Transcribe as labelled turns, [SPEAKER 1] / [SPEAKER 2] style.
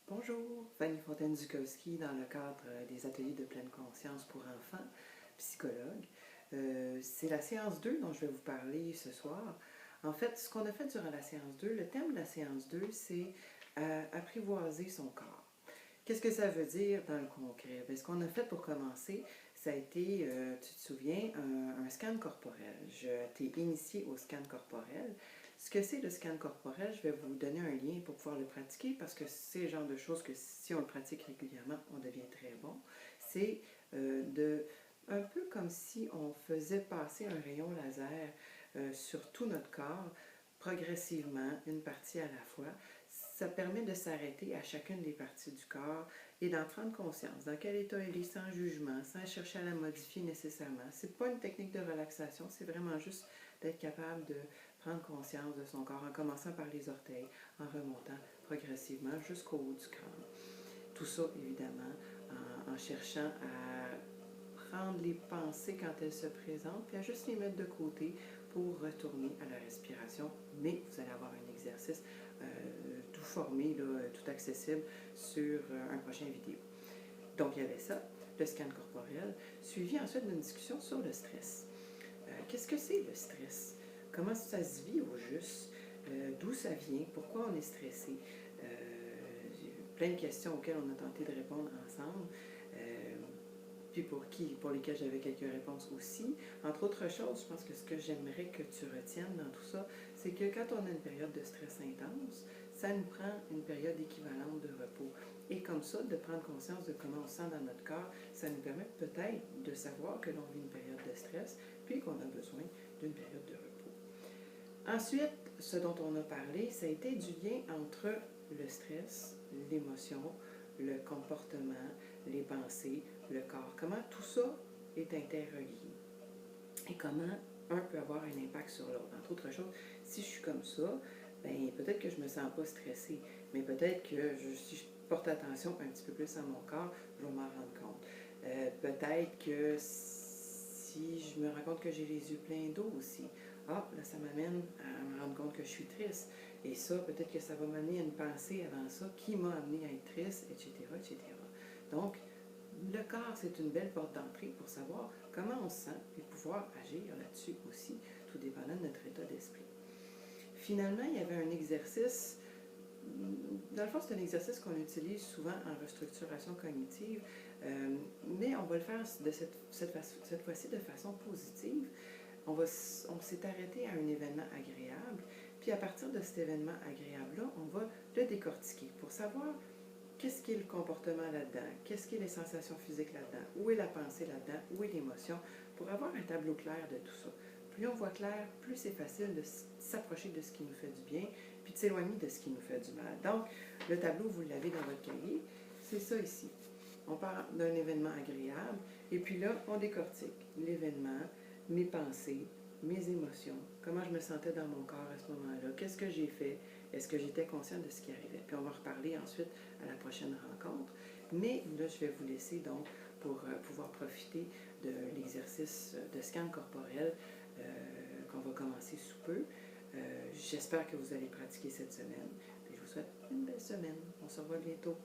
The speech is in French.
[SPEAKER 1] Bonjour, Fanny Fontaine-Zukowski dans le cadre des ateliers de pleine conscience pour enfants, psychologue. C'est la séance 2 dont je vais vous parler ce soir. En fait, ce qu'on a fait durant la séance 2, le thème de la séance 2, c'est apprivoiser son corps. Qu'est-ce que ça veut dire dans le concret? Bien, ce qu'on a fait pour commencer, ça a été, tu te souviens, un scan corporel. Je t'ai initié au scan corporel. Ce que c'est le scan corporel, je vais vous donner un lien pour pouvoir le pratiquer parce que c'est le genre de choses que si on le pratique régulièrement, on devient très bon. C'est un peu comme si on faisait passer un rayon laser sur tout notre corps, progressivement, une partie à la fois. Ça permet de s'arrêter à chacune des parties du corps et d'en prendre conscience. Dans quel état elle est, sans jugement, sans chercher à la modifier nécessairement. C'est pas une technique de relaxation, c'est vraiment juste d'être capable de prendre conscience de son corps en commençant par les orteils, en remontant progressivement jusqu'au haut du crâne. Tout ça, évidemment, en cherchant à prendre les pensées quand elles se présentent, puis à juste les mettre de côté pour retourner à la respiration. Mais vous allez avoir un exercice tout formé, là, tout accessible sur un prochain vidéo. Donc, il y avait ça, le scan corporel, suivi ensuite d'une discussion sur le stress. Qu'est-ce que c'est le stress? Comment ça se vit au juste? D'où ça vient? Pourquoi on est stressé? Plein de questions auxquelles on a tenté de répondre ensemble. Puis pour lesquelles j'avais quelques réponses aussi. Entre autres choses, je pense que ce que j'aimerais que tu retiennes dans tout ça, c'est que quand on a une période de stress intense, ça nous prend une période équivalente de repos. Et comme ça, de prendre conscience de comment on se sent dans notre corps, ça nous permet peut-être de savoir que l'on vit une période de stress, puis qu'on a besoin d'une période de repos. Ensuite, ce dont on a parlé, ça a été du lien entre le stress, l'émotion, le comportement, les pensées, le corps. Comment tout ça est interrelié et comment un peut avoir un impact sur l'autre. Entre autres choses, si je suis comme ça, ben peut-être que je ne me sens pas stressée, mais peut-être que si je porte attention un petit peu plus à mon corps, je vais m'en rendre compte. Peut-être que si je me rends compte que j'ai les yeux pleins d'eau aussi, là, ça m'amène à me rendre compte que je suis triste. Et ça, peut-être que ça va m'amener à une pensée avant ça qui m'a amené à être triste, etc., etc. Donc, le corps, c'est une belle porte d'entrée pour savoir comment on se sent et pouvoir agir là-dessus aussi, tout dépendant de notre état d'esprit. Finalement, il y avait un exercice, dans le fond, c'est un exercice qu'on utilise souvent en restructuration cognitive, mais on va le faire de cette fois-ci de façon positive. On s'est arrêté à un événement agréable, puis à partir de cet événement agréable-là, on va le décortiquer pour savoir qu'est-ce qui est le comportement là-dedans, qu'est-ce qui est les sensations physiques là-dedans, où est la pensée là-dedans, où est l'émotion, pour avoir un tableau clair de tout ça. Plus on voit clair, plus c'est facile de s'approcher de ce qui nous fait du bien, puis de s'éloigner de ce qui nous fait du mal. Donc, le tableau, vous l'avez dans votre cahier, c'est ça ici. On part d'un événement agréable, et puis là, on décortique l'événement, mes pensées, mes émotions, comment je me sentais dans mon corps à ce moment-là, qu'est-ce que j'ai fait, est-ce que j'étais consciente de ce qui arrivait. Puis on va reparler ensuite à la prochaine rencontre. Mais là, je vais vous laisser donc pour pouvoir profiter de l'exercice de scan corporel qu'on va commencer sous peu. J'espère que vous allez pratiquer cette semaine. Puis je vous souhaite une belle semaine. On se revoit bientôt.